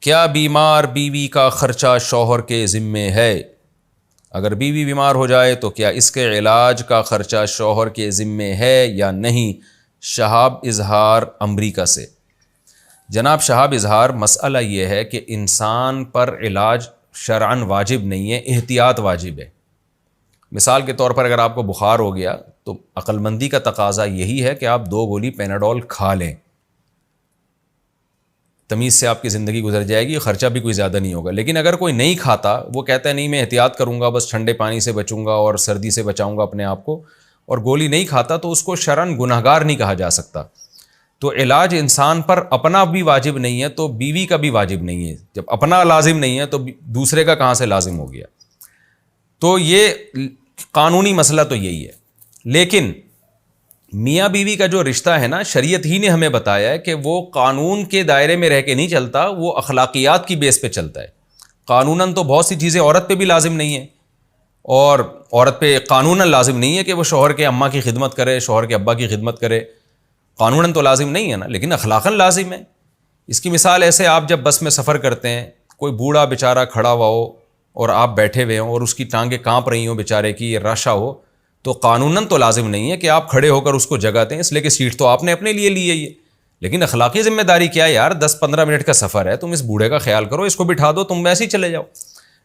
کیا بیمار بیوی کا خرچہ شوہر کے ذمے ہے؟ اگر بیوی بیمار ہو جائے تو کیا اس کے علاج کا خرچہ شوہر کے ذمے ہے یا نہیں؟ شہاب اظہار امریکہ سے۔ جناب شہاب اظہار، مسئلہ یہ ہے کہ انسان پر علاج شرعاً واجب نہیں ہے، احتیاط واجب ہے۔ مثال کے طور پر اگر آپ کو بخار ہو گیا تو عقل مندی کا تقاضا یہی ہے کہ آپ 2 گولی پیناڈول کھا لیں، تمیز سے آپ کی زندگی گزر جائے گی، خرچہ بھی کوئی زیادہ نہیں ہوگا۔ لیکن اگر کوئی نہیں کھاتا، وہ کہتا ہے نہیں میں احتیاط کروں گا، بس ٹھنڈے پانی سے بچوں گا اور سردی سے بچاؤں گا اپنے آپ کو، اور گولی نہیں کھاتا، تو اس کو شرعاً گنہگار نہیں کہا جا سکتا۔ تو علاج انسان پر اپنا بھی واجب نہیں ہے تو بیوی کا بھی واجب نہیں ہے۔ جب اپنا لازم نہیں ہے تو دوسرے کا کہاں سے لازم ہو گیا؟ تو یہ قانونی مسئلہ تو یہی ہے۔ لیکن میاں بیوی کا جو رشتہ ہے نا، شریعت ہی نے ہمیں بتایا ہے کہ وہ قانون کے دائرے میں رہ کے نہیں چلتا، وہ اخلاقیات کی بیس پہ چلتا ہے۔ قانوناً تو بہت سی چیزیں عورت پہ بھی لازم نہیں ہیں، اور عورت پہ قانوناً لازم نہیں ہے کہ وہ شوہر کے اماں کی خدمت کرے، شوہر کے ابا کی خدمت کرے، قانوناً تو لازم نہیں ہے نا، لیکن اخلاقاً لازم ہے۔ اس کی مثال ایسے، آپ جب بس میں سفر کرتے ہیں، کوئی بوڑھا بیچارہ کھڑا ہوا ہو اور آپ بیٹھے ہوئے ہوں اور اس کی ٹانگیں کانپ رہی ہوں بیچارے کی، یہ راشا ہو، تو قانوناً تو لازم نہیں ہے کہ آپ کھڑے ہو کر اس کو جگہ دیں، اس لیے کہ سیٹ تو آپ نے اپنے لیے لی ہے یہ۔ لیکن اخلاقی ذمہ داری کیا ہے یار؟ 10-15 منٹ کا سفر ہے، تم اس بوڑھے کا خیال کرو، اس کو بٹھا دو، تم ویسے ہی چلے جاؤ۔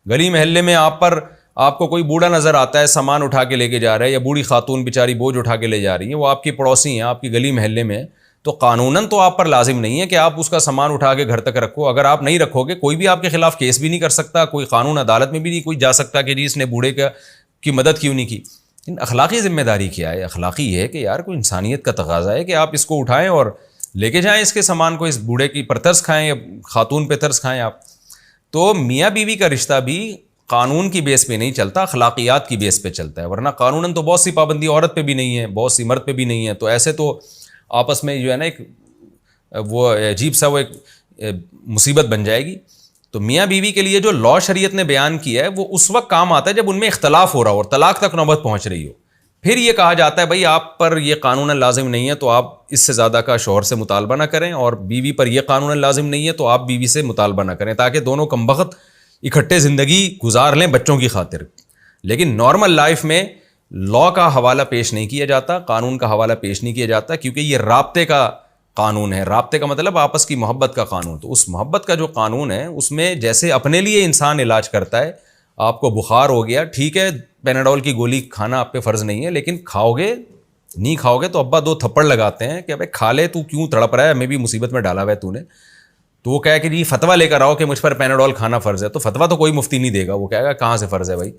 گلی محلے میں آپ کو کوئی بوڑھا نظر آتا ہے، سامان اٹھا کے لے کے جا رہا ہے، یا بوڑھی خاتون بیچاری بوجھ اٹھا کے لے جا رہی ہے، وہ آپ کی پڑوسی ہیں، آپ کی گلی محلے میں، تو قانوناً تو آپ پر لازم نہیں ہے کہ آپ اس کا سامان اٹھا کے گھر تک رکھو۔ اگر آپ نہیں رکھو گے، کوئی بھی آپ کے خلاف کیس بھی نہیں کر سکتا، کوئی قانون عدالت میں بھی نہیں کوئی جا سکتا کہ جی اس نے بوڑھے کی مدد کیوں نہیں کی۔ اخلاقی ذمہ داری کیا ہے؟ اخلاقی یہ ہے کہ یار کوئی انسانیت کا تقاضا ہے کہ آپ اس کو اٹھائیں اور لے کے جائیں اس کے سامان کو، اس بوڑھے کی پر ترس کھائیں یا خاتون پہ ترس کھائیں آپ۔ تو میاں بیوی کا رشتہ بھی قانون کی بیس پہ نہیں چلتا، اخلاقیات کی بیس پہ چلتا ہے، ورنہ قانوناً تو بہت سی پابندی عورت پہ بھی نہیں ہے، بہت سی مرد پہ بھی نہیں ہے، تو ایسے تو آپس میں جو ہے نا ایک وہ عجیب سا وہ ایک مصیبت بن جائے گی۔ تو میاں بیوی کے لیے جو لاء شریعت نے بیان کیا ہے وہ اس وقت کام آتا ہے جب ان میں اختلاف ہو رہا ہو اور طلاق تک نوبت پہنچ رہی ہو، پھر یہ کہا جاتا ہے بھائی آپ پر یہ قانوناً لازم نہیں ہے تو آپ اس سے زیادہ کا شوہر سے مطالبہ نہ کریں، اور بیوی پر یہ قانوناً لازم نہیں ہے تو آپ بیوی سے مطالبہ نہ کریں، تاکہ دونوں کمبخت اکٹھے زندگی گزار لیں بچوں کی خاطر۔ لیکن نارمل لائف میں لاء کا حوالہ پیش نہیں کیا جاتا، قانون کا حوالہ پیش نہیں کیا جاتا، کیونکہ یہ رابطے کا قانون ہے۔ رابطے کا مطلب آپس کی محبت کا قانون۔ تو اس محبت کا جو قانون ہے اس میں جیسے اپنے لیے انسان علاج کرتا ہے، آپ کو بخار ہو گیا، ٹھیک ہے پیناڈول کی گولی کھانا آپ پہ فرض نہیں ہے، لیکن کھاؤ گے، نہیں کھاؤ گے تو ابا 2 تھپڑ لگاتے ہیں کہ بھائی کھا لے، تو کیوں تڑپ رہا ہے، ہمیں بھی مصیبت میں ڈالا ہوا ہے تو نے۔ تو وہ کہے کہ جی فتویٰ لے کر آؤ کہ مجھ پر پیناڈول کھانا فرض ہے، تو فتویٰ تو کوئی مفتی نہیں دے گا، وہ کہے گا کہاں سے فرض ہے بھائی،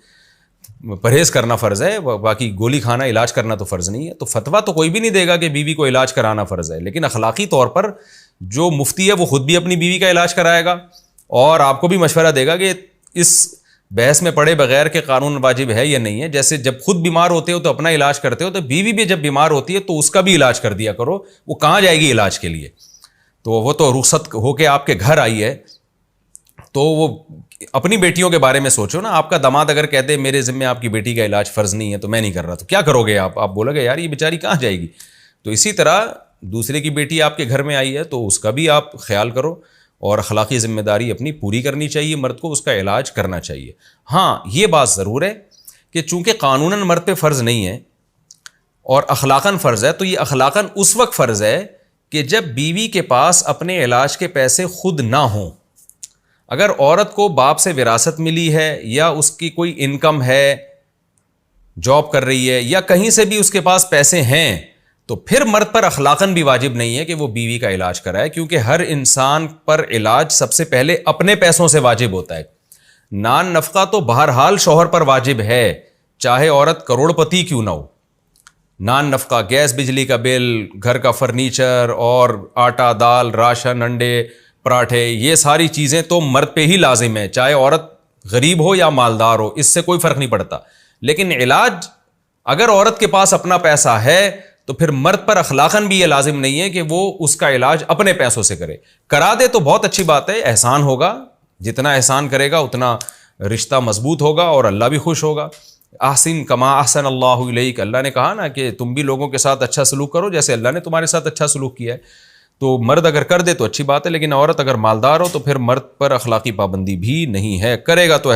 پرہیز کرنا فرض ہے، باقی گولی کھانا علاج کرنا تو فرض نہیں ہے۔ تو فتویٰ تو کوئی بھی نہیں دے گا کہ بیوی کو علاج کرانا فرض ہے، لیکن اخلاقی طور پر جو مفتی ہے وہ خود بھی اپنی بیوی کا علاج کرائے گا اور آپ کو بھی مشورہ دے گا کہ اس بحث میں پڑے بغیر کہ قانون واجب ہے یا نہیں ہے۔ جیسے جب خود بیمار ہوتے ہو تو اپنا علاج کرتے ہو، تو بیوی بھی جب بیمار ہوتی ہے تو اس کا بھی علاج کر دیا کرو، وہ کہاں جائے گی علاج کے لیے؟ تو وہ تو رخصت ہو کے آپ کے گھر آئی ہے، تو وہ اپنی بیٹیوں کے بارے میں سوچو نا۔ آپ کا داماد اگر کہتے میرے ذمہ آپ کی بیٹی کا علاج فرض نہیں ہے تو میں نہیں کر رہا، تو کیا کرو گے آپ بولو گے یار یہ بیچاری کہاں جائے گی؟ تو اسی طرح دوسرے کی بیٹی آپ کے گھر میں آئی ہے تو اس کا بھی آپ خیال کرو، اور اخلاقی ذمہ داری اپنی پوری کرنی چاہیے، مرد کو اس کا علاج کرنا چاہیے۔ ہاں یہ بات ضرور ہے کہ چونکہ قانوناً مرد پہ فرض نہیں ہے اور اخلاقاً فرض ہے، تو یہ اخلاقاً اس وقت فرض ہے کہ جب بیوی کے پاس اپنے علاج کے پیسے خود نہ ہوں۔ اگر عورت کو باپ سے وراثت ملی ہے یا اس کی کوئی انکم ہے، جاب کر رہی ہے، یا کہیں سے بھی اس کے پاس پیسے ہیں، تو پھر مرد پر اخلاقاً بھی واجب نہیں ہے کہ وہ بیوی کا علاج کرائے، کیونکہ ہر انسان پر علاج سب سے پہلے اپنے پیسوں سے واجب ہوتا ہے۔ نان نفقہ تو بہرحال شوہر پر واجب ہے، چاہے عورت کروڑ پتی کیوں نہ ہو۔ نان نفقہ، گیس بجلی کا بل، گھر کا فرنیچر اور آٹا دال راشن انڈے پراٹھے، یہ ساری چیزیں تو مرد پہ ہی لازم ہے، چاہے عورت غریب ہو یا مالدار ہو، اس سے کوئی فرق نہیں پڑتا۔ لیکن علاج اگر عورت کے پاس اپنا پیسہ ہے تو پھر مرد پر اخلاقاً بھی یہ لازم نہیں ہے کہ وہ اس کا علاج اپنے پیسوں سے کرے۔ کرا دے تو بہت اچھی بات ہے، احسان ہوگا، جتنا احسان کرے گا اتنا رشتہ مضبوط ہوگا اور اللہ بھی خوش ہوگا۔ احسن کما احسن اللہ الیک، اللہ نے کہا نا کہ تم بھی لوگوں کے ساتھ اچھا سلوک کرو جیسے اللہ نے تمہارے ساتھ اچھا سلوک کیا ہے۔ تو مرد اگر کر دے تو اچھی بات ہے، لیکن عورت اگر مالدار ہو تو پھر مرد پر اخلاقی پابندی بھی نہیں ہے، کرے گا تو